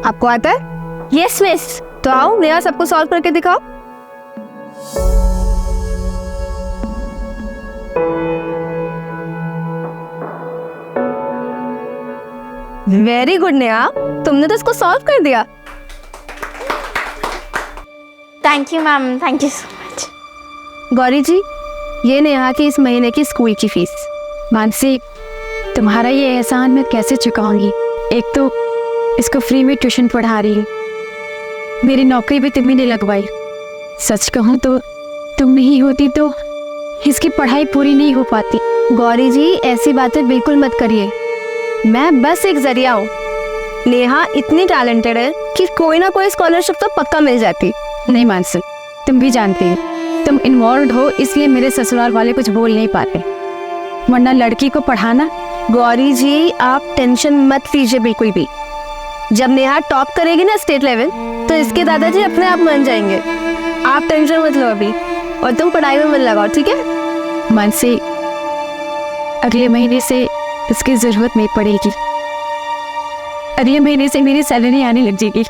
आपको आता है? Yes miss. तो आओ नेहा सबको सॉल्व करके दिखाओ। वेरी गुड नेहा, तुमने तो इसको सॉल्व कर दिया। Thank you ma'am, thank you so much. Gauri ji, ये नेहा की इस महीने की स्कूल की फीस। मानसी, तुम्हारा ये एहसान मैं कैसे चुकाऊंगी? एक तो इसको फ्री में ट्यूशन पढ़ा रही हूँ, मेरी नौकरी भी तुम्ही ने लगवाई। सच कहूँ तो तुम नहीं होती तो इसकी पढ़ाई पूरी नहीं हो पाती। गौरी जी, ऐसी बातें बिल्कुल मत करिए, मैं बस एक जरिया हूँ। नेहा इतनी टैलेंटेड है कि कोई ना कोई स्कॉलरशिप तो पक्का मिल जाती। नहीं मानसी, तुम भी जानती हो, तुम इन्वॉल्व हो इसलिए मेरे ससुराल वाले कुछ बोल नहीं पाते, वरना लड़की को पढ़ाना। गौरी जी, आप टेंशन मत लीजिए बिल्कुल भी। जब नेहा टॉप करेगी ना स्टेट लेवल, तो इसके दादाजी अपने आप मान जाएंगे। आप टेंशन मत लो अभी, और तुम पढ़ाई में मन लगाओ, ठीक है? मानसी, अगले महीने से इसकी जरूरत नहीं पड़ेगी, अगले महीने से मेरी सैलरी आने लग जाएगी।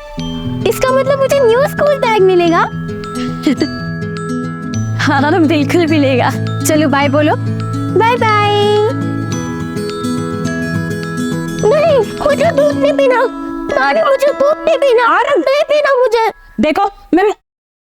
इसका मतलब मुझे न्यू स्कूल बैग मिलेगा? हाँ बिल्कुल मिलेगा। चलो बाय बोलो। Bye bye. नहीं, मुझे दूध नहीं पीना। नानी, मुझे दूध नहीं पीना। नहीं पीना मुझे। देखो मैं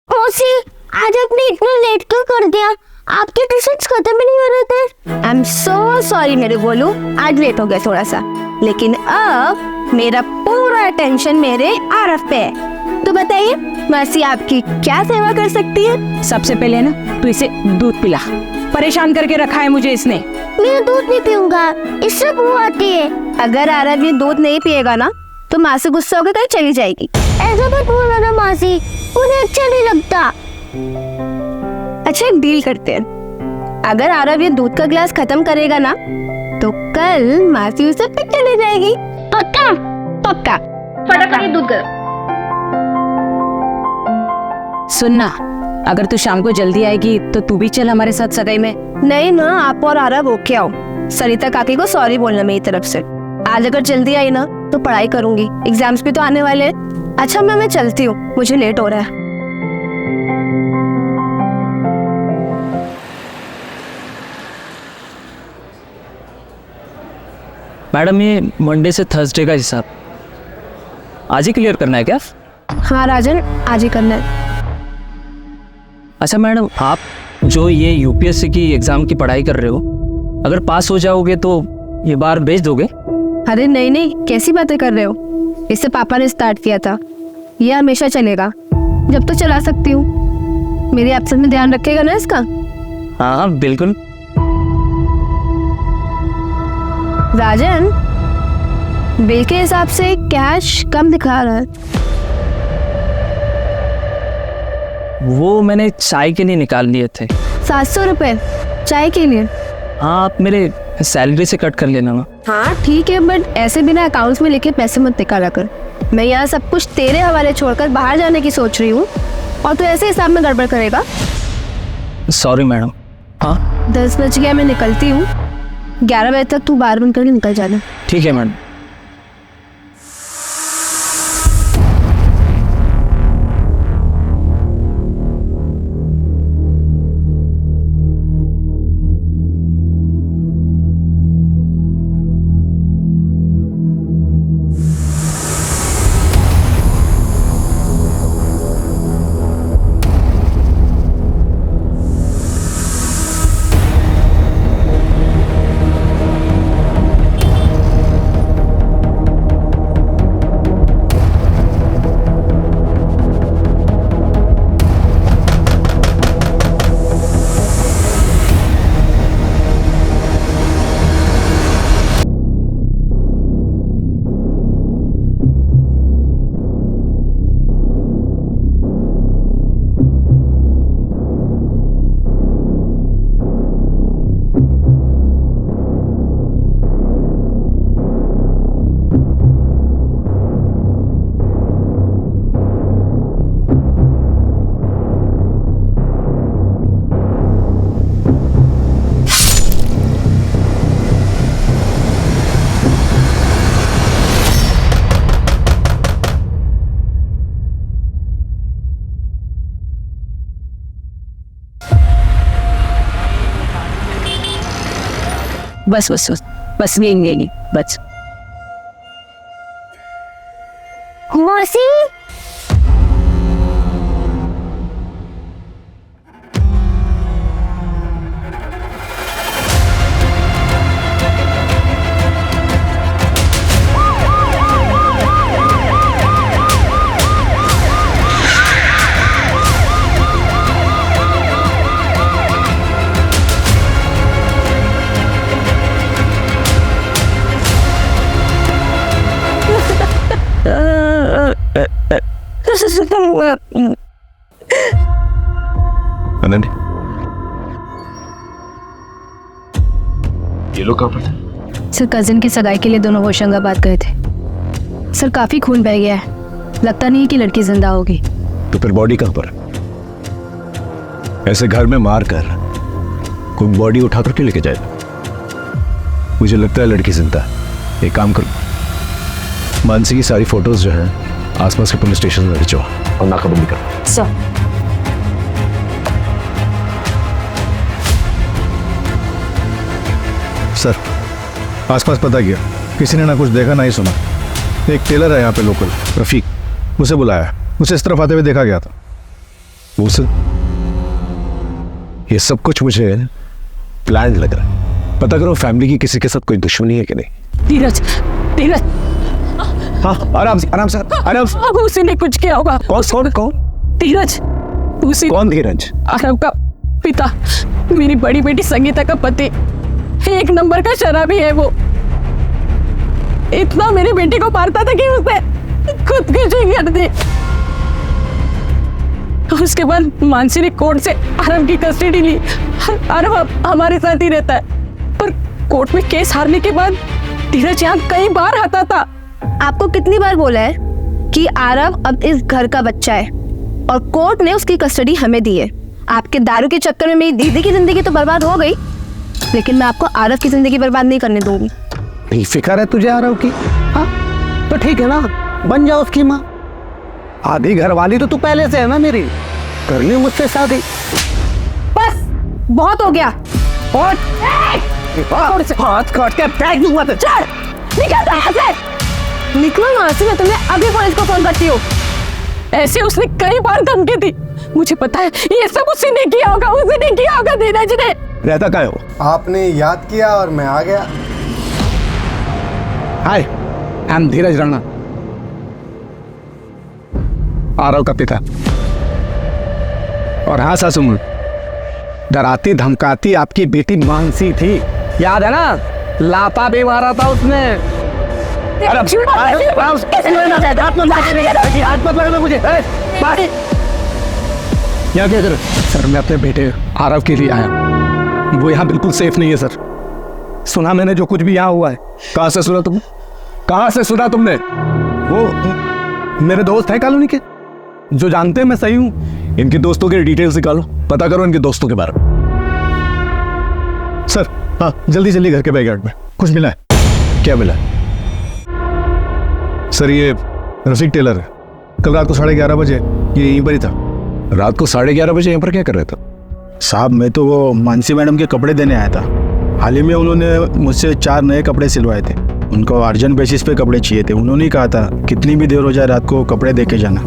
मौसी, आज आपने इतना लेट क्यों कर दिया? आपके ट्यूशन्स खत्म ही नहीं हो रहे थे। आई एम सो सॉरी मेरे बोलू, आज लेट हो गया थोड़ा सा, लेकिन अब मेरा पूरा अटेंशन मेरे आरफ पे है। तो बताइए मर्सी आपकी क्या सेवा कर सकती है? सबसे पहले ना तू इसे दूध पिला, परेशान करके रखा है मुझे इसने। मैं दूध नहीं पीऊंगा, इससे बू आती है। अगर आरव ये दूध नहीं पिएगा ना तो माँ से गुस्सा होकर कहीं चली जाएगी। ऐसा मत बोलो ना मासी, उन्हें अच्छा नहीं लगता। अच्छा, एक डील करते हैं, अगर आरव ये दूध का गिलास खत्म करेगा ना तो कल मासी उसे पिक चली जाएगी। पक्का? पक्का। फटाफट दूध गर्म। सुनना, अगर तू शाम को जल्दी आएगी तो तू भी चल हमारे साथ सगाई में। नहीं ना, आप और आरव होके आओ। सरिता काकी को सॉरी बोलना मेरी तरफ से। आज अगर जल्दी आई ना तो पढ़ाई करूंगी, एग्जाम्स भी तो आने वाले हैं। अच्छा मैं चलती हूँ, मुझे लेट हो रहा है। मैडम, ये मंडे से थर्सडे का हिसाब आज ही क्लियर करना है क्या? हाँ राजन, आज ही करना है। अच्छा मैडम, आप जो ये यूपीएससी की एग्ज़ाम की पढ़ाई कर रहे हो, अगर पास हो जाओगे तो ये बार भेज दोगे? अरे नहीं नहीं, कैसी बातें कर रहे हो? इससे पापा ने स्टार्ट किया था, ये हमेशा चलेगा, जब तो चला सकती हूँ। मेरी एब्सेंस में ध्यान रखेगा ना इसका? हाँ बिल्कुल। राजन, बिल के हिसाब से कैश कम दिखा रहा है। वो मैंने चाय के लिए निकाल लिए थे। 700 रुपए चाय के लिए? हाँ, आप मेरे सैलरी से कट कर लेना ना। हाँ ठीक है, बट ऐसे बिना अकाउंट्स में लिखे पैसे मत निकाला कर। मैं यहाँ सब कुछ तेरे हवाले छोड़कर बाहर जाने की सोच रही हूँ और तू ऐसे हिसाब में गड़बड़ करेगा। Sorry madam. हाँ 10 बज गया, मैं निकलती हूँ। 11 बजे तक तू बाहर बंद करके निकल जाना। ठीक है मैडम। बस बस बस बस यही बस। मौसी आनंद, ये लोग कहाँ पर थे? सर कजिन की सगाई के लिए दोनों होशंगाबाद गए थे। सर काफी खून बह गया है, लगता नहीं है कि लड़की जिंदा होगी। तो फिर बॉडी कहाँ पर? ऐसे घर में मार कर कोई बॉडी उठा कर क्यों लेके जाएगा? मुझे लगता है लड़की जिंदा है। एक काम करो, मानसी की सारी फोटोज जो है आसपास के पुलिस स्टेशन में भिजवा और नाकाबंदी करो। सर सर आसपास पता किया, किसी ने ना कुछ देखा ना ही सुना। एक टेलर है यहाँ पे लोकल, रफीक, उसे बुलाया, उसे इस तरफ आते हुए देखा गया था। उसे ये सब कुछ मुझे प्लान लग रहा है। पता करो फैमिली की किसी के साथ कोई दुश्मनी है कि नहीं। धीरज धीरज, हाँ आराम से आराम से आराम से। अब उसी ने कुछ किया होगा। कौन कौन कौन? धीरज, उसी कौन धीरज? आरव का पिता, मेरी बड़ी बेटी संगीता का पति। एक नंबर का शराबी है वो। इतना मेरी बेटी को मारता था कि उसने खुदकुशी कर दी। उसके बाद मानसी ने कोर्ट से आरव की कस्टडी ली। आरव अब हमारे साथ ही रहता है, पर कोर्ट में केस हारने के बाद धीरज यहाँ कई बार आता था। आपको कितनी बार बोला है कि आरव अब इस घर का बच्चा है और कोर्ट ने उसकी कस्टडी हमें दी है। आपके दारू के चक्कर में मेरी दीदी की जिंदगी तो बर्बाद हो गई, लेकिन मैं आपको आरव की जिंदगी बर्बाद नहीं करने दूंगी। फिक्र है तुझे आरव की? हाँ तो ठीक है ना, बन जाओ उसकी माँ। आधी घर वाली तो तू पहले से है ना मेरी, कर ली मुझसे शादी। बस बहुत हो गया। हाथ काट के फेंक दूंगा तो चल निकल यहाँ से, निकलो यहाँ से, मैं तुम्हें अभी पुलिस को फोन करती हूँ। ऐसे उसने कई बार धमकी दी। मुझे पता है ये सब उसी ने किया होगा, उसी ने किया होगा धीरज ने। रहता क्या हो? आपने याद किया और मैं आ गया। हाय, आई एम धीरज राणा, आरव का पिता। और हाँ सासू, डराती धमकाती आपकी बेटी मानसी थी, याद है ना? लापा भी मारा था उसने। यहाँ क्या कर? सर मैं अपने बेटे आरव के लिए आया, वो यहाँ बिल्कुल सेफ नहीं है सर। सुना मैंने जो कुछ भी यहाँ हुआ है। कहाँ से सुना तुमने? कहाँ से सुना तुमने? वो मेरे दोस्त हैं कॉलोनी के, जो जानते हैं मैं सही हूँ। इनके दोस्तों के डिटेल्स निकालो, पता करो इनके दोस्तों के बारे में। सर हाँ जल्दी जल्दी घर के बैकयार्ड में कुछ मिला है। क्या मिला? सर ये रफीक टेलर है, कल रात को 11:30 बजे ये यहीं पर ही था। रात को 11:30 बजे यहाँ पर क्या कर रहे थे? साहब मैं तो वो मानसी मैडम के कपड़े देने आया था। हाल ही में उन्होंने मुझसे 4 नए कपड़े सिलवाए थे। उनको अर्जेंट बेसिस पे कपड़े चाहिए थे। उन्होंने कहा था कितनी भी देर हो जाए रात को कपड़े दे के जाना।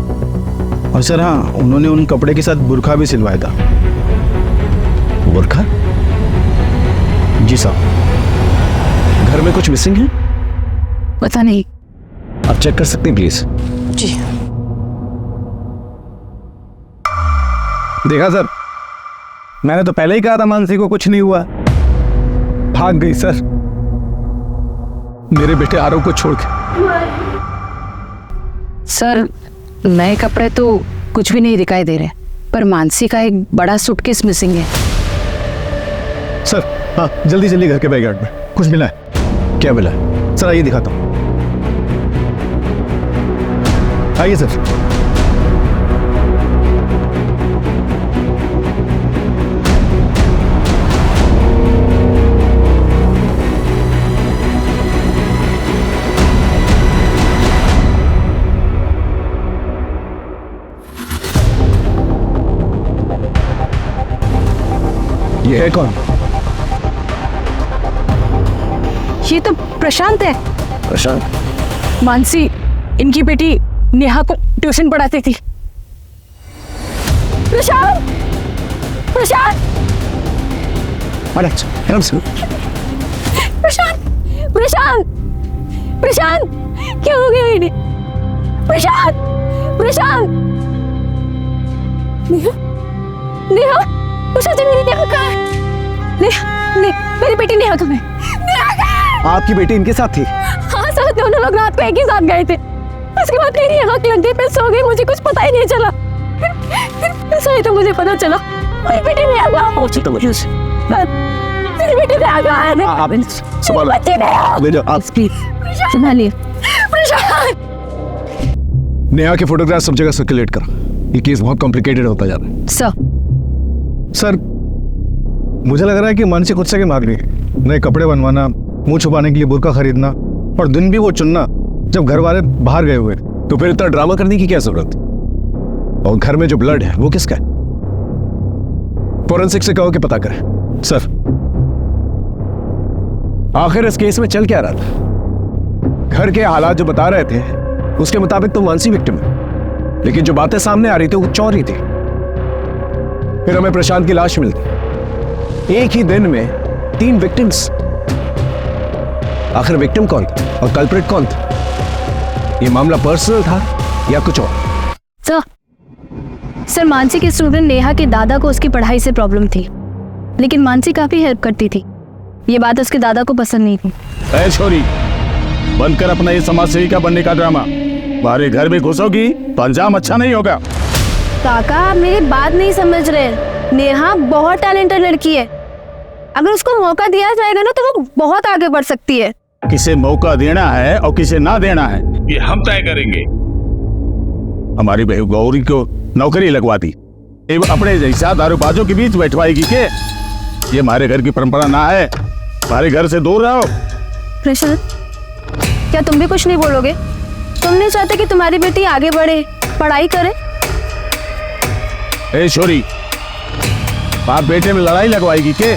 और सर हाँ, उन्होंने उन कपड़े के साथ बुर्खा भी सिलवाया था। बुर्खा? जी साहब। घर में कुछ मिसिंग है? पता नहीं। आप चेक कर सकते हैं प्लीज? जी देखा सर, मैंने तो पहले ही कहा था मानसी को कुछ नहीं हुआ। भाग गई सर, मेरे बेटे आरव को छोड़ के। सर नए कपड़े तो कुछ भी नहीं दिखाई दे रहे, पर मानसी का एक बड़ा सूटकेस मिसिंग है। सर हाँ जल्दी जल्दी घर के बैकयार्ड में कुछ मिला है। क्या मिला? सर आइए दिखाता हूँ, आइए सर। ये है कौन? ये तो प्रशांत है। प्रशांत? मानसी इनकी बेटी नेहा को ट्यूशन पढ़ाती थी। प्रशांत, प्रशांत, प्रशांत, प्रशांत, प्रशांत, क्या हो गया इन्हें? प्रशांत, प्रशांत, नेहा, नेहा, प्रशांत मेरी नेहा कहाँ है? नेहा, मेरी बेटी नेहा कहाँ है? नेहा कहाँ है? आपकी बेटी इनके साथ थी? हाँ सर, दोनों लोग रात को एक ही साथ गए थे। उसके बाद मेरी आँख लग गई, मैं सो गई, मुझे कुछ पता ही नहीं चला। सही तो मुझे पता चला मेरी बेटी नेहा कहाँ है? मेरी बेटी नेहा कहाँ है? आप संभालिए। नेहा के फोटोग्राफ सब जगह सर्कुलेट कर। ये केस बहुत कॉम्प्लिकेटेड होता जा रहा है। सर, मुझे लग रहा है कि मानसी खुद से मांग रही है। नए कपड़े बनवाना, मुंह छुपाने के लिए बुर्का खरीदना, और दिन भी वो चुनना जब घर वाले बाहर गए हुए। तो फिर इतना ड्रामा करने की क्या जरूरत? और घर में जो ब्लड है वो किसका है? फोरेंसिक से कहो कि पता करें। सर, आखिर इस केस में चल क्या रहा था? घर के हालात जो बता रहे थे उसके मुताबिक तो मानसी विक्टिम है, लेकिन जो बातें सामने आ रही थी वो चौरी थी। फिर हमें प्रशांत की लाश मिलती। एक ही दिन में 3 विक्टिम्स। आखिर विक्टिम कौन था और कल्प्रिट कौन था? ये मामला पर्सनल था या कुछ और? सर, मानसी के स्टूडेंट नेहा के दादा को उसकी पढ़ाई से प्रॉब्लम थी, लेकिन मानसी काफी हेल्प करती थी। ये बात उसके दादा को पसंद नहीं थी। ऐ छोरी, बंद कर अपना ये समाज सेविका बनने का ड्रामा। हमारे घर में घुसोगी तो अंजाम अच्छा नहीं होगा। काका, आप मेरी बात नहीं समझ रहे। नेहा बहुत टैलेंटेड लड़की है। अगर उसको मौका दिया जाएगा ना तो वो बहुत आगे बढ़ सकती है। किसे मौका देना है और किसे ना देना है ये हम तय करेंगे। हमारी बहू गौरी को नौकरी लगवा दी, एवं अपने जैसा दारूबाजों के बीच बैठवाएगी के? ये हमारे घर की परंपरा ना है। हमारे घर से दूर रहो। प्रशांत, क्या तुम भी कुछ नहीं बोलोगे? तुम नहीं चाहते कि तुम्हारी बेटी आगे बढ़े, पढ़ाई करे? ए छोरी, बाप बेटे में लड़ाई लगवाएगी के?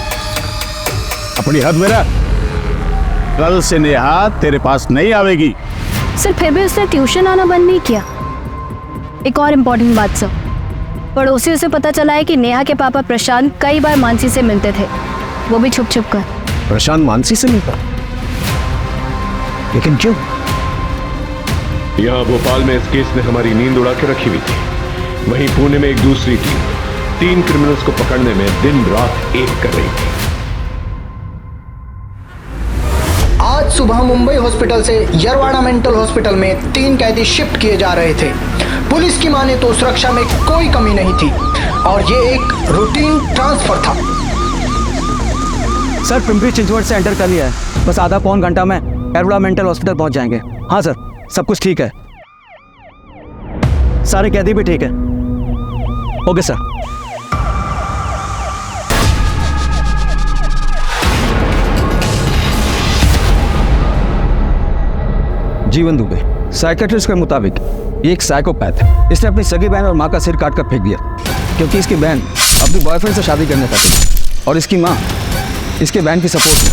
अपनी हद में रह। कल से नेहा तेरे पास नहीं आवेगी। सर, फिर भी उसने ट्यूशन आना बंद नहीं किया। एक और इम्पोर्टेंट बात सर, पड़ोसियों से पता चला है कि नेहा के पापा प्रशांत कई बार मानसी से मिलते थे, वो भी छुप छुप कर। प्रशांत मानसी से मिलता? लेकिन क्यों? यहाँ भोपाल में इस केस ने हमारी नींद उड़ा के रखी हुई थी। वहीं पुणे में एक दूसरी टीम 3 क्रिमिनल्स को पकड़ने में दिन रात एक कर रही थी। आज सुबह मुंबई हॉस्पिटल से यरवाड़ा मेंटल हॉस्पिटल में 3 कैदी शिफ्ट किए जा रहे थे। पुलिस की माने तो सुरक्षा में कोई कमी नहीं थी और ये एक रूटीन ट्रांसफर था। सर, पिंपरी चिंचवड से एंटर कर लिया है। बस आधा पौन घंटा में यरवाड़ा मेंटल हॉस्पिटल पहुंच जाएंगे। हाँ सर, सब कुछ ठीक है। सारे कैदी भी ठीक है। Okay sir. जीवन दुबे, साइकेट्रिस्ट के मुताबिक ये एक साइकोपैथ है। इसने अपनी सगी बहन और माँ का सिर काट कर फेंक दिया क्योंकि इसकी बहन अपने बॉयफ्रेंड से शादी करना चाहती थी और इसकी माँ इसके बहन की सपोर्ट में।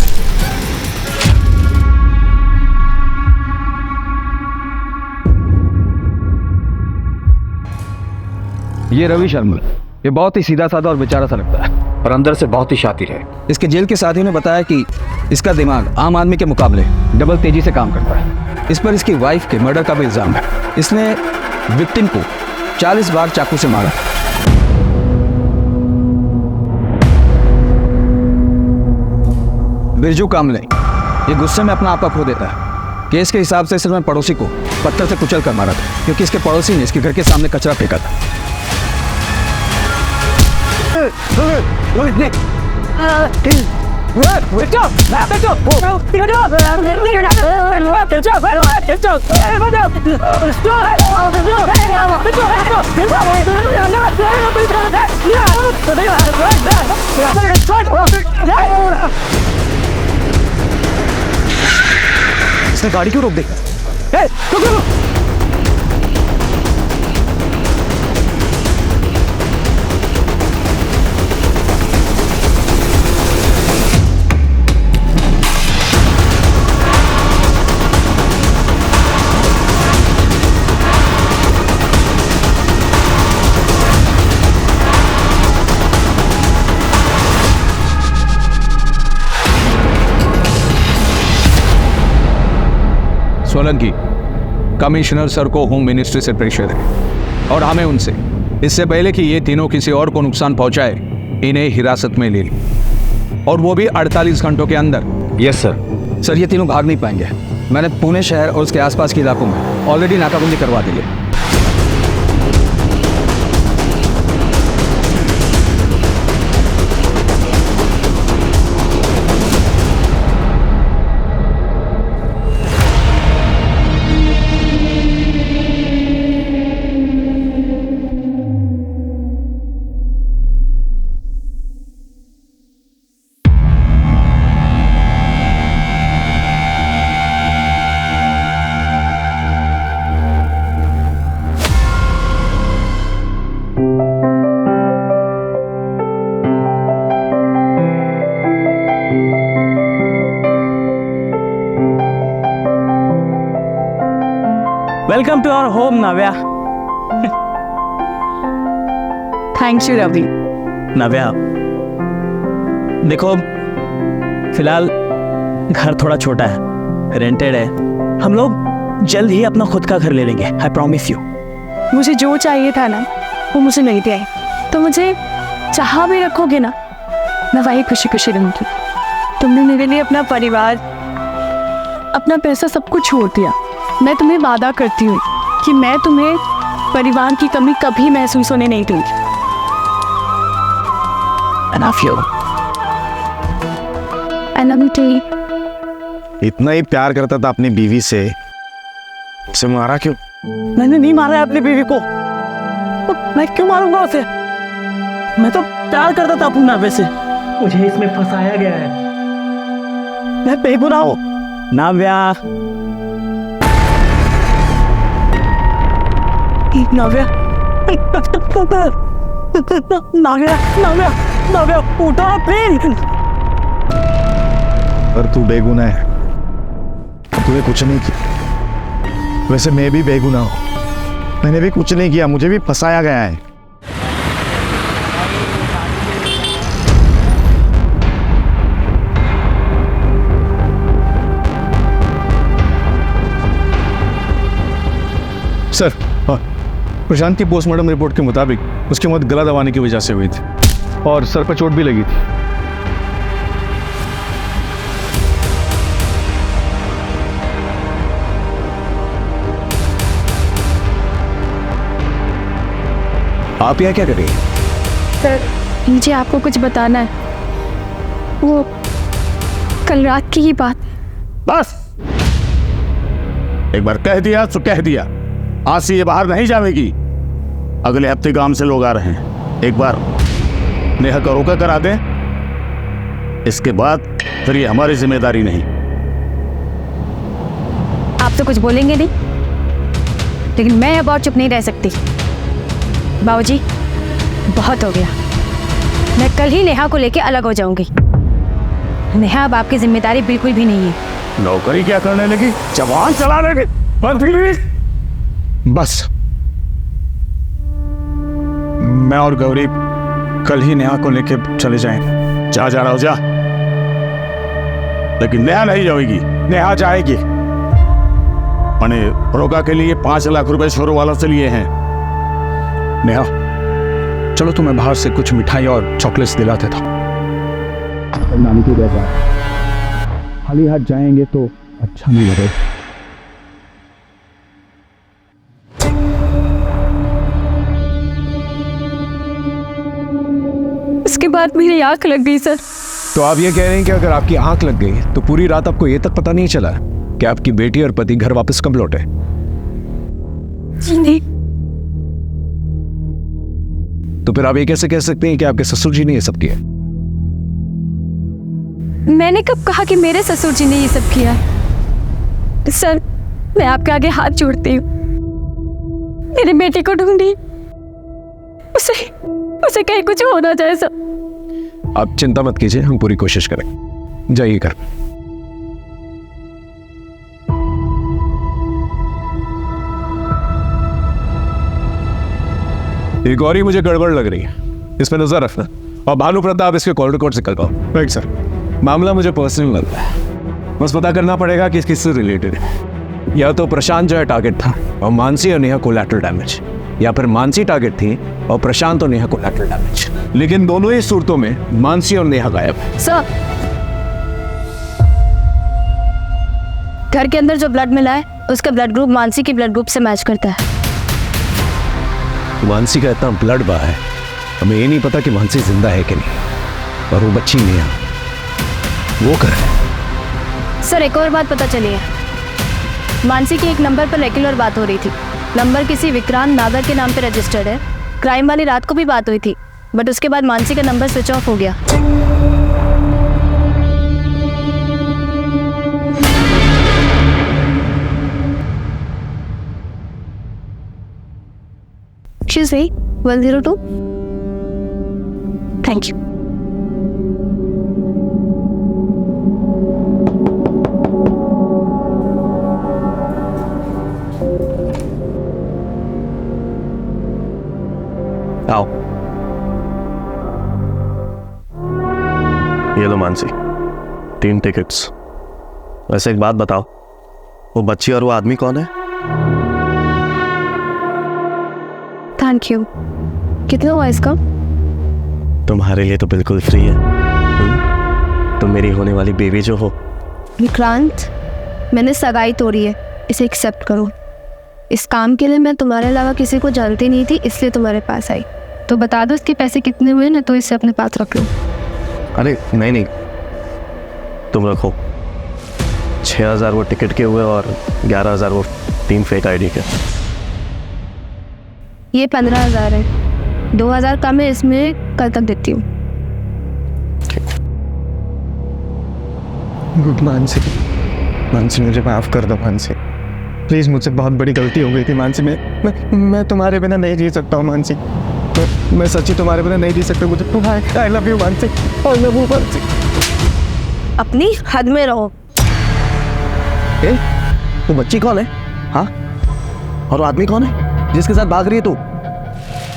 ये रवि शर्मा, ये बहुत ही सीधा साधा और बेचारा सा लगता है और अंदर से बहुत ही शातिर है। इसके जेल के साथियों ने बताया कि इसका दिमाग आम आदमी के मुकाबले डबल तेजी से काम करता है। इस पर इसकी वाइफ के मर्डर का भी इल्जाम है। इसने विक्टिम को 40 बार चाकू से मारा। बिरजू कामले ये गुस्से में अपना आपा खो देता है। केस के हिसाब से इसने पड़ोसी को पत्थर से कुचल कर मारा था क्योंकि इसके पड़ोसी ने इसके घर के सामने कचरा फेंका था। इसने गाड़ी क्यों रोक दी? सोलंकी, कमिश्नर सर को होम मिनिस्ट्री से प्रेशर है और हमें उनसे इससे पहले कि ये तीनों किसी और को नुकसान पहुंचाए इन्हें हिरासत में ले ली, और वो भी 48 घंटों के अंदर। Yes sir. सर ये तीनों भाग नहीं पाएंगे। मैंने पुणे शहर और उसके आसपास के इलाकों में ऑलरेडी नाकाबंदी करवा दी है। Welcome to our home Navya. Thank you Ravi. Navya देखो, फिलहाल घर थोड़ा छोटा है, रेंटेड है। हम लोग जल्द ही अपना खुद का घर ले लेंगे, आई प्रॉमिस यू। मुझे जो चाहिए था ना वो मुझे मिल गया है, तो मुझे जहाँ भी रखोगे ना मैं वही खुशी खुशी रहूंगी। तुमने मेरे लिए अपना परिवार, अपना पैसा सब कुछ छोड़ दिया। मैं तुम्हें वादा करती हूँ कि मैं तुम्हें परिवार की कमी कभी महसूस होने नहीं दूंगी। I love you. I love you too. इतना ही प्यार करता था अपनी बीवी से, उसे मारा क्यों? मैंने नहीं मारा है अपनी बीवी को, मैं क्यों मारूंगा उसे? मैं तो प्यार करता था अपनी नावे से, मुझे इसमें फंसाया गया है। मैं बेगुनाह हूँ। नाव्या, नाव्या, नाव्या, नाव्या, नाव्या, उठो प्लीज। पर तू बेगुनाह है, तूने कुछ नहीं किया। वैसे मैं भी बेगुनाह हूँ, मैंने भी कुछ नहीं किया, मुझे भी फंसाया गया है। सर, प्रशांत की पोस्टमार्टम रिपोर्ट के मुताबिक उसकी मौत गला दबाने की वजह से हुई थी और सर पर चोट भी लगी थी। आप यहाँ क्या कर रही हैं? सर मुझे आपको कुछ बताना है, वो कल रात की ही बात। बस एक बार कह दिया तो कह दिया, आज से ये बाहर नहीं जाएगी। अगले हफ्ते गांव से लोग आ रहे हैं, एक बार नेहा का रोका करा दें, इसके बाद फिर ये हमारी जिम्मेदारी नहीं। आप तो कुछ बोलेंगे नहीं, लेकिन मैं अब और चुप नहीं रह सकती। बाबूजी बहुत हो गया, मैं कल ही नेहा को लेके अलग हो जाऊंगी। नेहा अब आपकी जिम्मेदारी बिल्कुल भी नहीं है। नौकरी क्या करने लगी, जवान चला लगी। बस मैं और गौरी कल ही नेहा को लेके चले जाएंगे। जा रहा हो जा, लेकिन नेहा नहीं जाएगी। नेहा जाएगी। मैंने रोका के लिए 5 लाख रुपए छोरो वाला से लिए हैं। नेहा चलो, तुम्हें बाहर से कुछ मिठाई और चॉकलेट्स दिलाते था। नानी की बेटा, खाली हाथ जाएंगे तो अच्छा नहीं लगेगा। उसके बाद मेरी आंख लग गई सर। तो आप ये कह रहे हैं कि अगर आपकी आंख लग गई तो पूरी रात आपको ये तक पता नहीं चला कि आपकी बेटी और पति घर वापस कब लौटे? जी नहीं। तो फिर आप ये कैसे कह सकते हैं कि आपके ससुर जी ने ये सब किया? मैंने कब कहा कि मेरे ससुर जी ने ये सब किया? सर मैं आपके आगे हाथ जोड़ती हूँ, मेरी बेटी को ढूंढी, उसे कहीं कुछ हो ना जाए सर। आप चिंता मत कीजिए, हम पूरी कोशिश करेंगे। जाइए घर। ये गौरी मुझे गड़बड़ लग रही है, इसमें नजर रखना। और भानु प्रताप इसके कॉल रिकॉर्ड से निकलवाओ। Right sir. मामला मुझे पर्सनल लगता है, बस पता करना पड़ेगा कि किससे रिलेटेड है। या तो प्रशांत जो है टारगेट था और मानसी और नेहा कोलैटरल डैमेज, या फिर मानसी टारगेट थी और प्रशांत और नेहा कोलैटरल डैमेज। लेकिन दोनों ही सूरतों में मानसी और नेहा गायब है। सर, घर के अंदर जो ब्लड मिला है उसका ब्लड ग्रुप मानसी के ब्लड ग्रुप से मैच करता है। मानसी का इतना ब्लड बहा है, हमें ये नहीं पता कि मानसी जिंदा है कि नहीं। और वो बच्ची नेहा, वो कर सर, एक और बात पता चली है। मानसी की एक नंबर पर रेगुलर बात हो रही थी। नंबर किसी विक्रांत नागर के नाम पे रजिस्टर्ड है। क्राइम वाली रात को भी बात हुई थी, बट उसके बाद मानसी का नंबर स्विच ऑफ हो गया। She's 102. Thank you. आओ, ये लो मानसी, 3 टिकट्स। वैसे एक बात बताओ, वो बच्ची और वो आदमी कौन है? Thank you. कितना हुआ इसका? तुम्हारे लिए तो बिल्कुल फ्री है। तुम मेरी होने वाली बेबी जो हो। विक्रांत, मैंने सगाई तोड़ी है, इसे एक्सेप्ट करो। इस काम के लिए मैं तुम्हारे अलावा किसी को जानती नहीं थी, इसलिए तुम्हारे पास आई। तो बता दो इसके पैसे कितने हुए ना, तो इसे अपने पास रख लो। अरे नहीं, तुम रखो। 6,000 वो टिकट के हुए और 11,000 वो 3 फेक आईडी के। ये 15,000 है, 2,000 कम है, इसमें कल तक देती हूँ। मानसी, मुझे माफ़ कर दो मानसी, प्लीज़। मुझसे बहुत बड़ी गलती हो गई थी मानसी। मैं तुम्हारे बिना नहीं जी सकता हूँ मानसी। मैं सच्ची तुम्हारे बिना नहीं जी सकता। मुझे I love you Mansi, I love you Mansi. अपनी हद में रहो। वो बच्ची कौन है? हाँ, और वो आदमी कौन है जिसके साथ भाग रही है तू?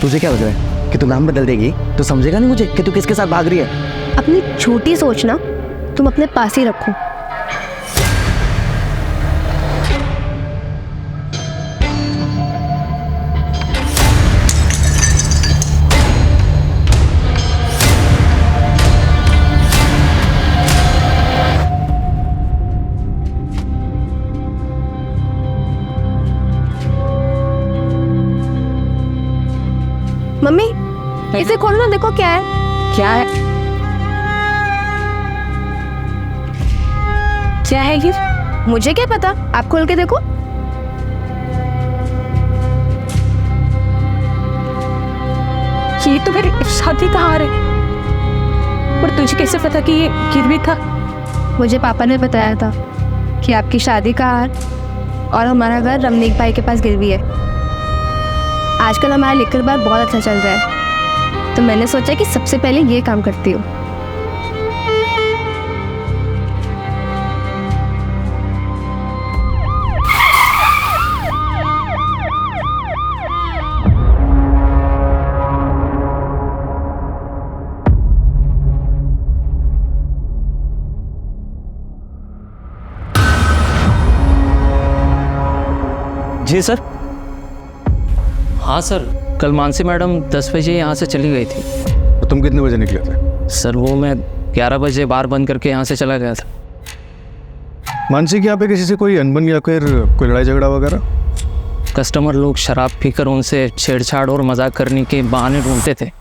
तुझे क्या लग रहा है कि तू नाम बदल देगी तो समझेगा नहीं मुझे कि तू किसके साथ भाग रही है? अपनी छोटी सोच ना तुम अपने पास ही रखो। मम्मी, इसे खोलना, देखो क्या है। क्या है? क्या है ये? मुझे क्या पता, आप खोल के देखो। ये तो मेरी शादी का हार है। पर तुझे कैसे पता कि ये गिरवी था? मुझे पापा ने बताया था कि आपकी शादी का हार और हमारा घर रमनीक भाई के पास गिरवी है। आजकल हमारा लिकर बार बहुत अच्छा चल रहा है, तो मैंने सोचा कि सबसे पहले ये काम करती हूँ। जी सर। हाँ सर, कल मानसी मैडम 10 बजे यहाँ से चली गई थी। तो तुम कितने बजे निकले थे? सर वो मैं 11 बजे बार बंद करके यहाँ से चला गया था। मानसी के यहाँ पे किसी से कोई अनबन या फिर कोई लड़ाई झगड़ा वगैरह? कस्टमर लोग शराब पीकर उनसे छेड़छाड़ और मजाक करने के बहाने ढूंढते थे,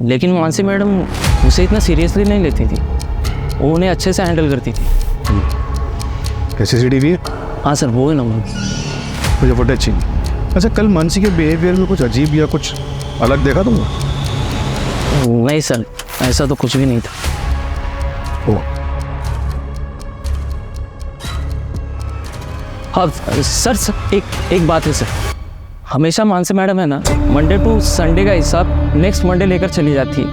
लेकिन मानसी मैडम उसे इतना सीरियसली नहीं लेती थी। वो उन्हें अच्छे से हैंडल करती थी। CCTV है? हाँ सर, वो है नंबर। मुझे फुटेज चाहिए। अच्छा, कल मानसी के बिहेवियर में कुछ अजीब या कुछ अलग देखा तुमने? नहीं सर, ऐसा तो कुछ भी नहीं था। हाँ सर, एक बात है सर। हमेशा मानसी मैडम है ना, मंडे टू संडे का हिसाब नेक्स्ट मंडे लेकर चली जाती है,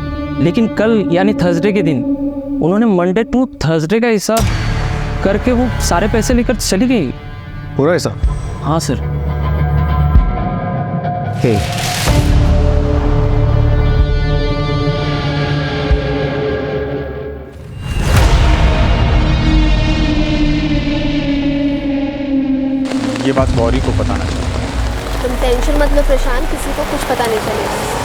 लेकिन कल यानी थर्सडे के दिन उन्होंने मंडे टू थर्सडे का हिसाब करके वो सारे पैसे लेकर चली गई। पूरा ऐसा? हाँ सर। ये बात गौरी को पता ना चले। तुम टेंशन मत लो प्रशांत, किसी को कुछ पता नहीं चलेगा।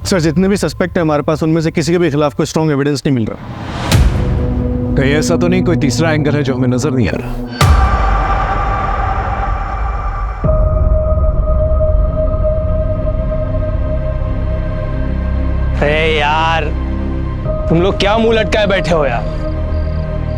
सर जितने भी सस्पेक्ट हैं हमारे पास, उनमें से किसी के भी खिलाफ कोई स्ट्रॉन्ग एविडेंस नहीं मिल रहा। कहीं ऐसा तो नहीं कोई तीसरा एंगल है जो हमें नजर नहीं आ रहा? अरे यार, तुम लोग क्या मुंह लटकाए बैठे हो यार?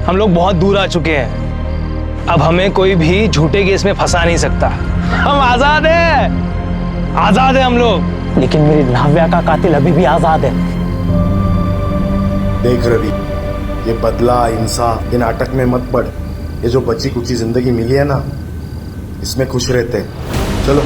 हम लोग बहुत दूर आ चुके हैं। अब हमें कोई भी झूठे केस में फंसा नहीं सकता। हम आजाद हैं, आजाद हैं हम लोग। लेकिन मेरी नाव्या का कातिल अभी भी आजाद है। देख रवि, ये बदला इंसाफ ये नाटक में मत पड़। ये जो बची कुची जिंदगी मिली है ना, इसमें खुश रहते हैं। चलो।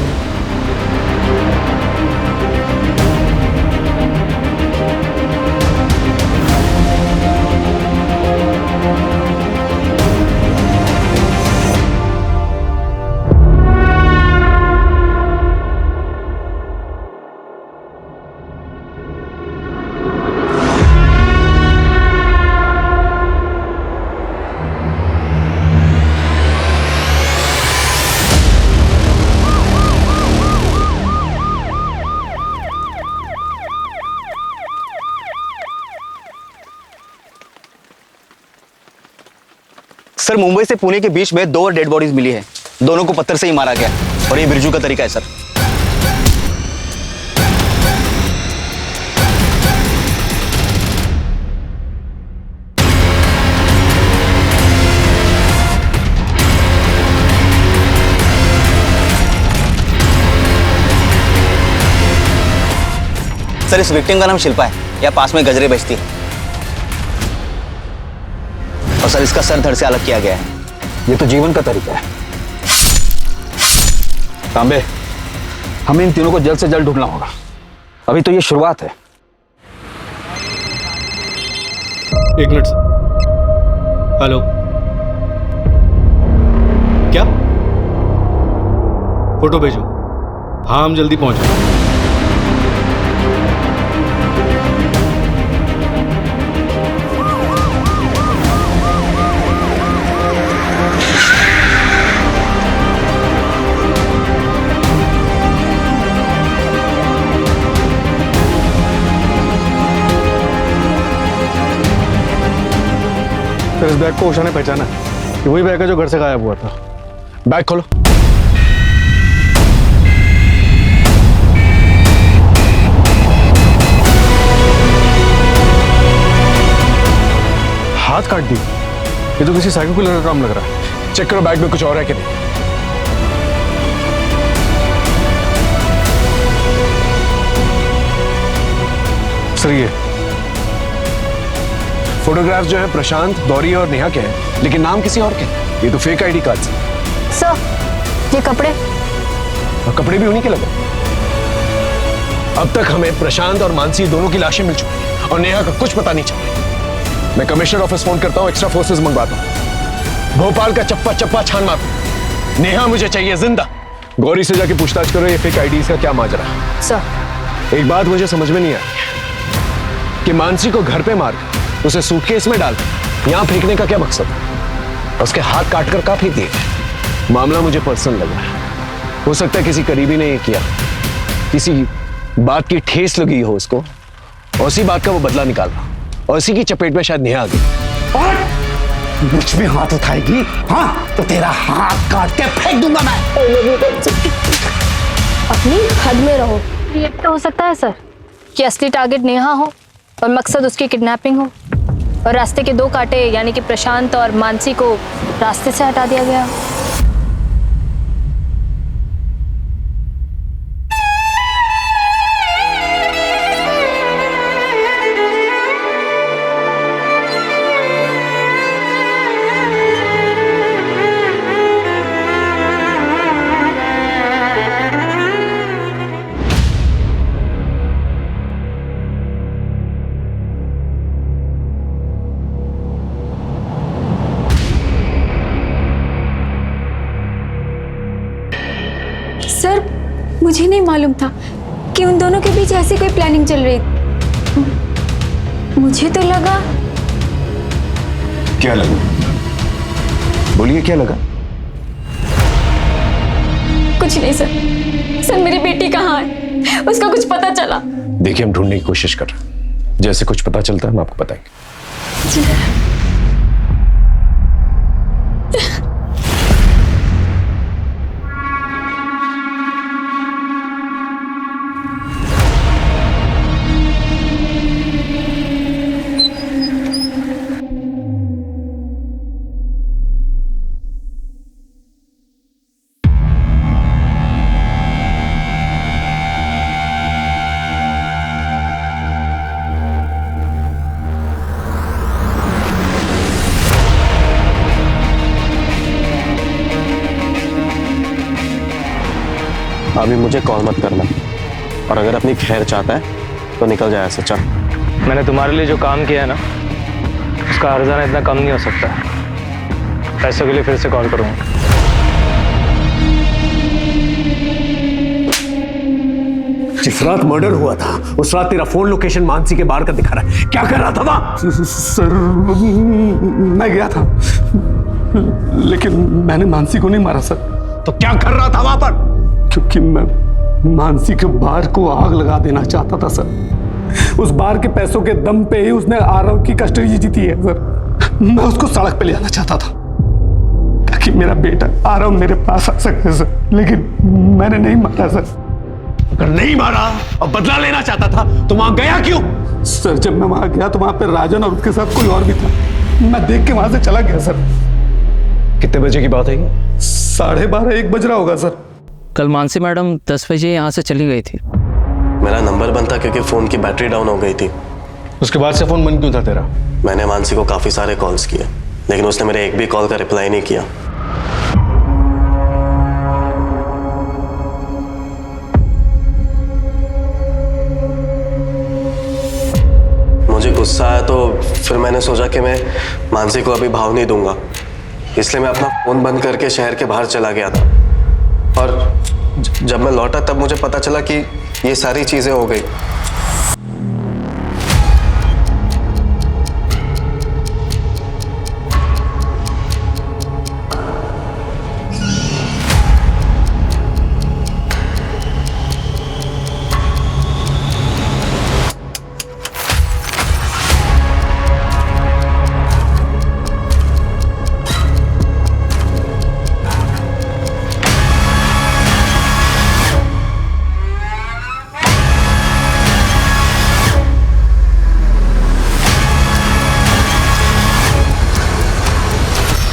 सर मुंबई से पुणे के बीच में 2 और डेड बॉडीज मिली है। दोनों को पत्थर से ही मारा गया और ये बिरजू का तरीका है सर। सर इस विक्टिम का नाम शिल्पा है, या पास में गजरे बेचती है। और सर इसका सर धड़ से अलग किया गया है। ये तो जीवन का तरीका है। तांबे, हमें इन तीनों को जल्द से जल्द ढूंढना होगा। अभी तो ये शुरुआत है। एक मिनट। हेलो, क्या फोटो भेजो? हाँ हम जल्दी पहुंच रहे हैं। फिर इस बैग को उषा ने पहचाना कि वही बैग है जो घर से गायब हुआ था। बैग खोलो। हाथ काट दी। ये तो किसी साइको किलर का काम लग रहा है। चेक करो बैग में कुछ और है कि नहीं। सर ये फोटोग्राफ्स जो है प्रशांत, गौरी और नेहा के हैं, लेकिन नाम किसी और के हैं। ये तो फेक आईडी कार्ड्स हैं। सर ये कपड़े, और कपड़े भी उन्हीं के लगे। अब तक हमें प्रशांत और मानसी दोनों की लाशें मिल चुकी हैं और नेहा का कुछ पता नहीं चला। मैं कमिश्नर ऑफिस फोन करता हूँ, एक्स्ट्रा फोर्सेस मंगवाता हूँ, भोपाल का चप्पा चप्पा छान मारता हूँ। नेहा मुझे चाहिए जिंदा। गौरी से जाके पूछताछ करो ये फेक आईडीज का क्या माजरा है। सर एक बात मुझे समझ में नहीं आ रही कि मानसी को घर पे मार उसे सूटकेस में डाल यहां फेंकने का क्या मकसद है? उसके हाथ काट कर कहाँ फेंक दिए? मामला मुझे पर्सनल लग रहा है। हो सकता है किसी करीबी ने ये किया, किसी बात की ठेस लगी हो उसको और उसी बात का वो बदला निकाल रहा और उसी की चपेट में शायद नेहा आ गई। और मुझ में हाथ उठाएगी हाँ तो तेरा हाथ काट के फेंक दूंगा मैं। अपनी हद में रहो। ये तो हो सकता है सर कि असली टारगेट नेहा हो और मकसद उसकी किडनैपिंग हो और रास्ते के 2 कांटे यानी कि प्रशांत और मानसी को रास्ते से हटा दिया गया। सर मुझे नहीं मालूम था कि उन दोनों के बीच ऐसी कोई प्लानिंग चल रही। मुझे तो लगा। क्या लगा? बोलिए क्या लगा? कुछ नहीं सर। सर मेरी बेटी कहाँ है? उसका कुछ पता चला? देखिए हम ढूंढने की कोशिश कर रहे हैं, जैसे कुछ पता चलता है हम आपको बताएंगे। जी। अभी मुझे कॉल मत करना, और अगर अपनी खैर चाहता है तो निकल जाए ऐसे। चल। मैंने तुम्हारे लिए जो काम किया है ना, उसका हर्जाना इतना कम नहीं हो सकता। पैसों के लिए फिर से कॉल करूँगा। जिस रात मर्डर हुआ था उस रात तेरा फोन लोकेशन मानसी के बाहर का दिखा रहा है। क्या कर रहा था वहां? सर मैं गया था, लेकिन मैंने मानसी को नहीं मारा सर। तो क्या कर रहा था वहां पर? क्योंकि मैं मानसी के बार को आग लगा देना चाहता था सर। उस बार के पैसों के दम पे ही उसने आरव की कस्टडी जीती है सर। मैं उसको सड़क पे ले जाना चाहता था ताकि मेरा बेटा आरव मेरे पास आ सके सर, लेकिन मैंने नहीं मारा सर। अगर नहीं मारा और बदला लेना चाहता था तो वहां गया क्यों? सर जब मैं वहां गया तो वहां पे राजन और उसके साथ कोई और भी था। मैं देख के वहां से चला गया सर। कितने बजे की बात है? 12:30 1 बज रहा होगा सर। कल मानसी मैडम 10 बजे यहाँ से चली गई थी। मेरा नंबर बंद था क्योंकि फोन की बैटरी डाउन हो गई थी। उसके बाद से फोन बंद क्यों था तेरा? मैंने मानसी को काफी सारे कॉल्स किए, लेकिन उसने मेरे एक भी कॉल का रिप्लाई नहीं किया। मुझे गुस्सा आया तो फिर मैंने सोचा कि मैं मानसी को अभी भाव नहीं दूंगा, इसलिए मैं अपना फोन बंद करके शहर के बाहर चला गया था। और जब मैं लौटा तब मुझे पता चला कि ये सारी चीजें हो गई।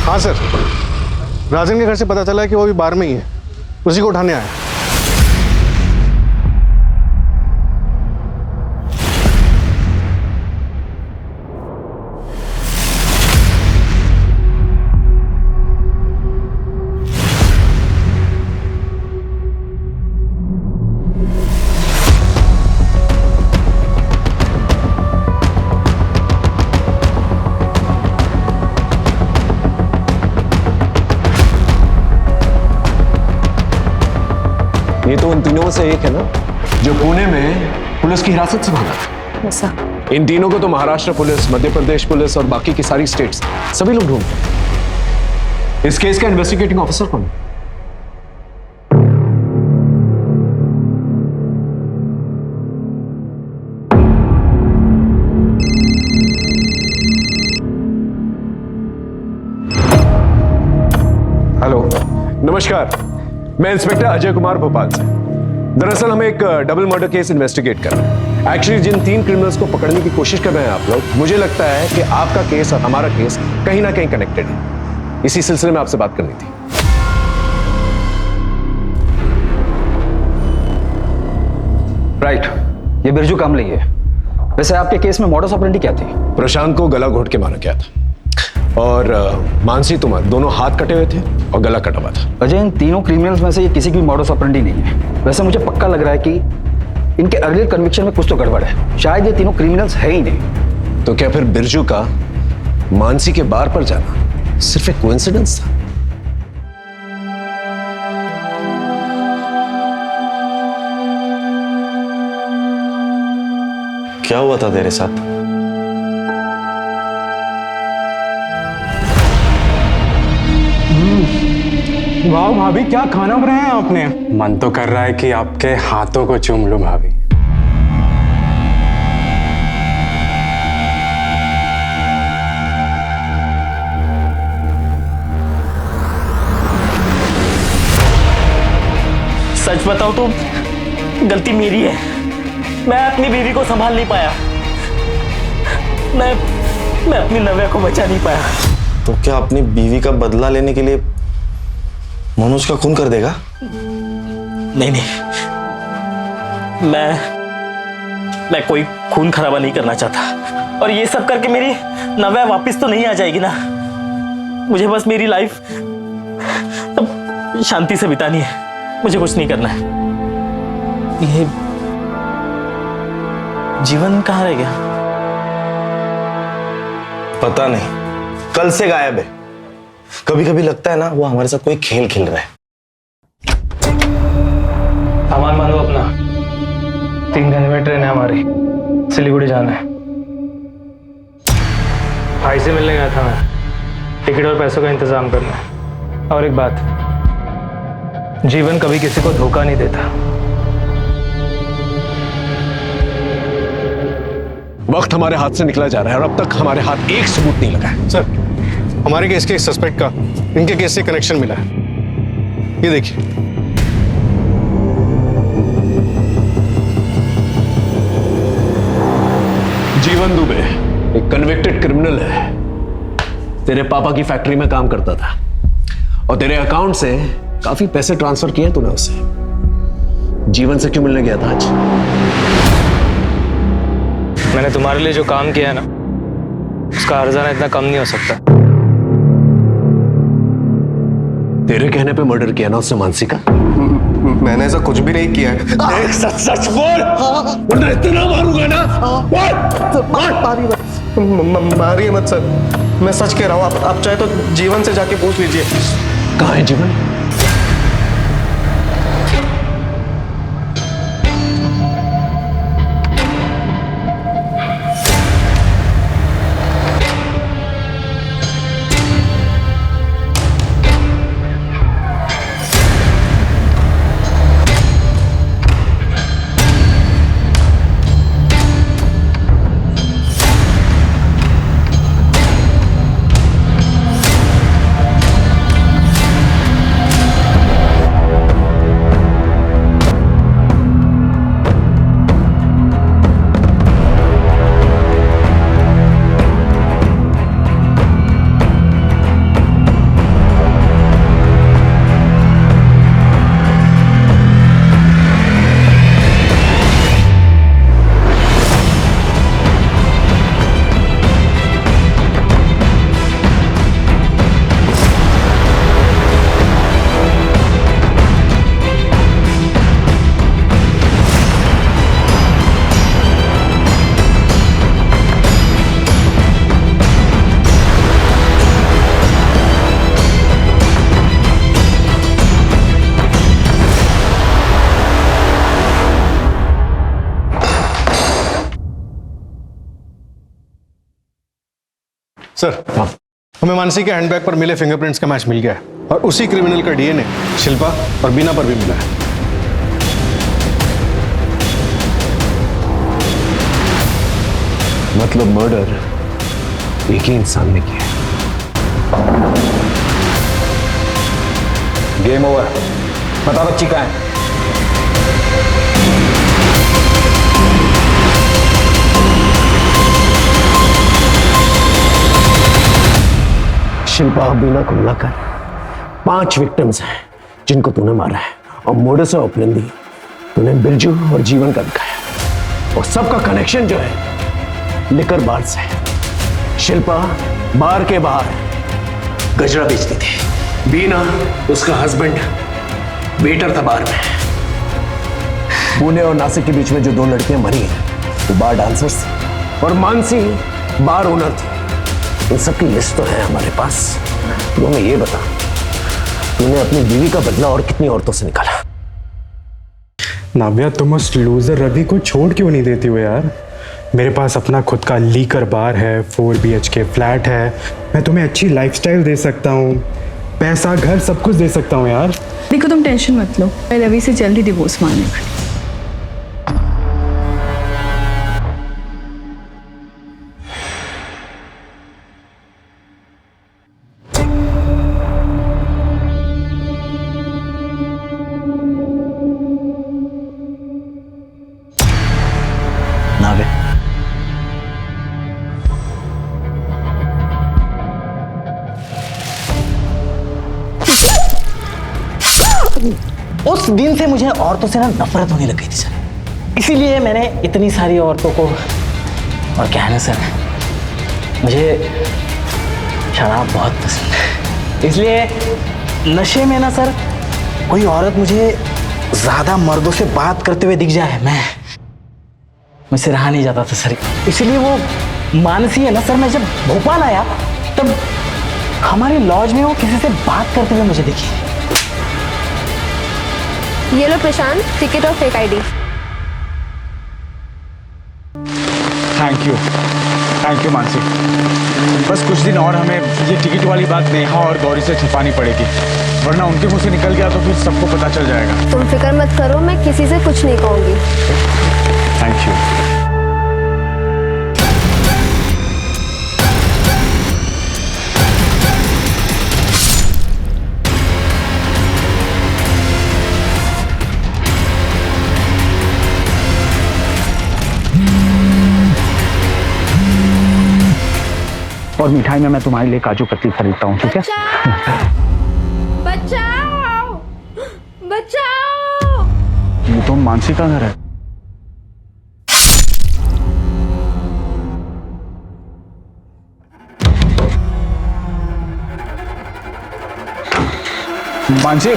हाँ सर, राजन के घर से पता चला है कि वो अभी बार में ही है, उसी को उठाने आया। ये तो उन तीनों से एक है ना जो पुणे में पुलिस की हिरासत से भागा था। ऐसा? इन तीनों को तो महाराष्ट्र पुलिस, मध्य प्रदेश पुलिस और बाकी की सारी स्टेट्स सभी लोग ढूंढते हैं। इस केस का इन्वेस्टिगेटिंग ऑफिसर कौन है? हेलो, नमस्कार, मैं इंस्पेक्टर अजय कुमार भोपाल से। दरअसल हम एक डबल मर्डर केस इन्वेस्टिगेट कर रहे हैं। एक्चुअली जिन 3 क्रिमिनल्स को पकड़ने की कोशिश कर रहे हैं आप लोग, मुझे लगता है कि आपका केस और हमारा केस कहीं ना कहीं कनेक्टेड है। इसी सिलसिले में आपसे बात करनी थी। राइट, ये बिरजू कामले है। वैसे आपके केस में मॉडस ऑपरेंडी क्या थी? प्रशांत को गला घोट के मारा गया था और मानसी तुमार दोनों हाथ कटे हुए थे और गला कटा हुआ था। अजय, इन तीनों क्रिमिनल्स में से ये किसी की मॉडस ऑपरेंडी नहीं है। वैसे मुझे पक्का लग रहा है कि इनके अर्लियर कन्विक्शन में कुछ तो गड़बड़ है। शायद ये तीनों क्रिमिनल्स है ही नहीं। तो क्या फिर बिरजू का मानसी के बार पर जाना सिर्फ एक कोइंसिडेंस था? क्या हुआ था तेरे साथ? वाह भाभी, क्या खाना बनाया है आपने। मन तो कर रहा है कि आपके हाथों को चूम लूं भाभी। सच बताओ तो गलती मेरी है। मैं अपनी बीवी को संभाल नहीं पाया। मैं अपनी नव्या को बचा नहीं पाया। तो क्या अपनी बीवी का बदला लेने के लिए मनोज का खून कर देगा? नहीं, मैं कोई खून खराबा नहीं करना चाहता। और ये सब करके मेरी नव्या वापस तो नहीं आ जाएगी ना। मुझे बस मेरी लाइफ अब शांति से बितानी है। मुझे कुछ नहीं करना है। ये जीवन कहाँ रह गया? पता नहीं, कल से गायब है। कभी कभी लगता है ना वो हमारे साथ कोई खेल खेल रहा है। सामान मान लो अपना। 3 घंटे में ट्रेन है हमारी, सिलीगुड़ी जाना है। भाई से मिलने गया था मैं, टिकट और पैसों का इंतजाम करना है। और एक बात, जीवन कभी किसी को धोखा नहीं देता। वक्त हमारे हाथ से निकला जा रहा है और अब तक हमारे हाथ एक सबूत नहीं लगा है। सर, हमारे केस के सस्पेक्ट का इनके केस से कनेक्शन मिला है। ये देखिए। जीवन दुबे एक कन्विक्टेड क्रिमिनल है। तेरे पापा की फैक्ट्री में काम करता था और तेरे अकाउंट से काफी पैसे ट्रांसफर किए तूने उसे। जीवन से क्यों मिलने गया था आज? मैंने तुम्हारे लिए जो काम किया है ना, उसका हर्जाना इतना कम नहीं हो सकता। तेरे कहने पे मर्डर किया ना उसने मानसी का? मैंने ऐसा कुछ भी नहीं किया है। सच सच बोल, वरना इतना मारूंगा ना। मारिए मत सर, मैं सच कह रहा हूँ। आप चाहे तो जीवन से जाके पूछ लीजिए। कहाँ है जीवन? सर, हमें मानसी के हैंडबैग पर मिले फिंगरप्रिंट्स का मैच मिल गया है और उसी क्रिमिनल का डीएनए शिल्पा और बीना पर भी मिला है। मतलब मर्डर एक ही इंसान ने किया। Game over. बता बच्ची कहाँ है? शिल्पा और बीना को मिलाकर 5 विक्टिम्स हैं जिनको तूने मारा है और मोडस ऑपरेंडी तूने बिरजू और जीवन का दिखाया। और सबका कनेक्शन जो है लिकर बार से है। शिल्पा बार के बाहर गजरा बेचती थी। बीना उसका हस्बैंड वेटर था बार में। पुणे और नासिक के बीच में जो 2 लड़कियां मरी हैं वो बार डांसर्स थी और मानसी बार ओनर थी। इन सबकी लिस्ट तो है हमारे पास। तो हमें ये बता, तूने अपनी बीवी का बदला और कितनी औरतों से निकाला? नाव्या, तुम उस लूजर रवि को छोड़ क्यों नहीं देती हो यार? मेरे पास अपना खुद का लीकर बार है, 4 BHK फ्लैट है, मैं तुम्हें अच्छी लाइफस्टाइल दे सकता हूँ, पैसा घर सब कुछ दे सकता हूँ यार। देखो तुम टेंशन मत लो, मैं रवि से जल्दी डिवोर्स मांगने वाली। नावे उस दिन से मुझे औरतों से ना नफरत होने लग गई थी सर, इसीलिए मैंने इतनी सारी औरतों को, और क्या है ना सर, मुझे शराब बहुत पसंद है, इसलिए नशे में ना सर कोई औरत मुझे ज्यादा मर्दों से बात करते हुए दिख जाए, मुझसे रहा नहीं जाता था सर। इसलिए वो मानसी है ना सर, मैं जब भोपाल आया तब हमारे लॉज में वो किसी से बात करते हुए मुझे दिखी। ये लो प्रशांत, टिकट और fake ID. Thank you Mansi. बस कुछ दिन और हमें ये टिकट वाली बात नेहा और गौरी से छिपानी पड़ेगी, वरना उनके मुंह से निकल गया तो फिर सबको पता चल जाएगा। तुम फिक्र मत करो, मैं किसी से कुछ नहीं कहूंगी। Thank you. और मिठाई में मैं तुम्हारे लिए काजू कतली खरीदता हूँ, ठीक है? बचाओ बचाओ। ये तो मानसी का घर है। मानसी,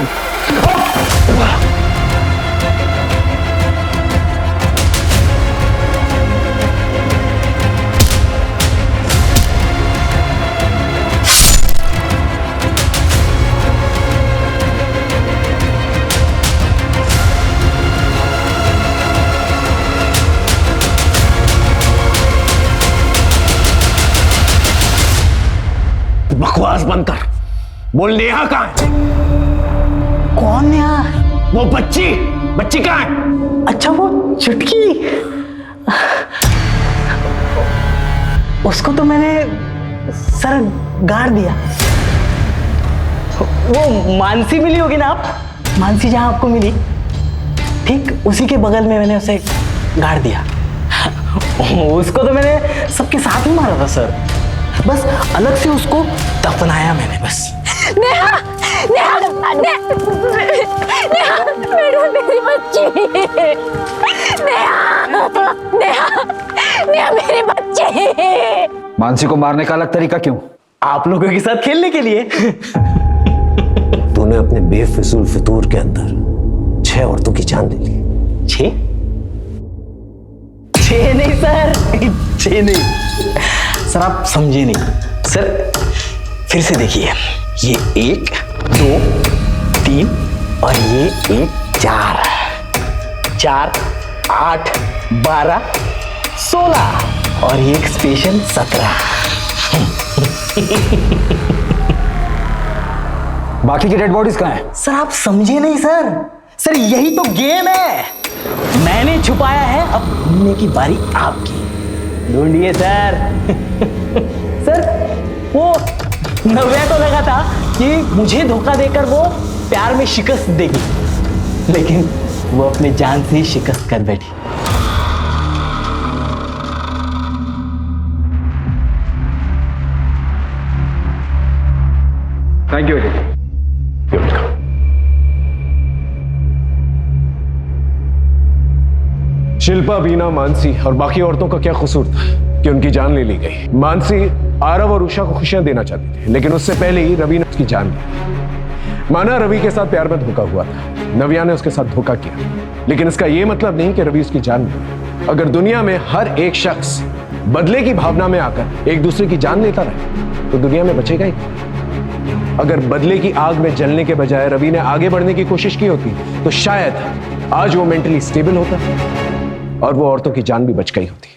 बकवास बंद कर। बोल नेहा कहाँ है? कौन नेहा? वो बच्ची कहाँ है? अच्छा वो चुटकी, उसको तो मैंने सर गाड़ दिया। वो मानसी मिली होगी ना आप, मानसी जहां आपको मिली ठीक उसी के बगल में मैंने उसे गाड़ दिया। उसको तो मैंने सबके साथ ही मारा था सर, बस अलग से उसको दफनाया मैंने बस। नेहा नेहा नेहा मेरी बच्ची, नेहा नेहा नेहा मेरी बच्ची। मानसी को मारने का अलग तरीका क्यों? आप लोगों के साथ खेलने के लिए। तूने अपने बेफिजूल फितूर के अंदर 6 औरतों की जान ले ली। 6 नहीं सर, 6 नहीं सर, आप समझे नहीं सर। फिर से देखिए, ये 1 2 3 और ये 1 4 4 8 12 16 और ये एक स्पेशल 17। बाकी की डेड बॉडीज कहाँ हैं? सर आप समझे नहीं सर, सर यही तो गेम है। मैंने छुपाया है, अब ढूंढने की बारी आपकी। ढूंढिए सर। सर वो नव्या को लगा था कि मुझे धोखा देकर वो प्यार में शिकस्त देगी, लेकिन वो अपने जान से ही शिकस्त कर बैठी। Thank you. शिल्पा, बीना, मानसी और बाकी औरतों का क्या कसूर था कि उनकी जान ले ली गई? मानसी आरव और उषा को खुशियां देना चाहती थी, लेकिन उससे पहले ही रवि ने उसकी जान ली। माना रवि के साथ प्यार में धोखा हुआ था, नव्या ने उसके साथ धोखा किया, लेकिन इसका यह मतलब नहीं कि रवि उसकी जान ली। अगर दुनिया में हर एक शख्स बदले की भावना में आकर एक दूसरे की जान लेता रहे तो दुनिया में बचेगा ही। अगर बदले की आग में जलने के बजाय रवि ने आगे बढ़ने की कोशिश की होती तो शायद आज वो मेंटली स्टेबल होता और वो औरतों की जान भी बच गई होती।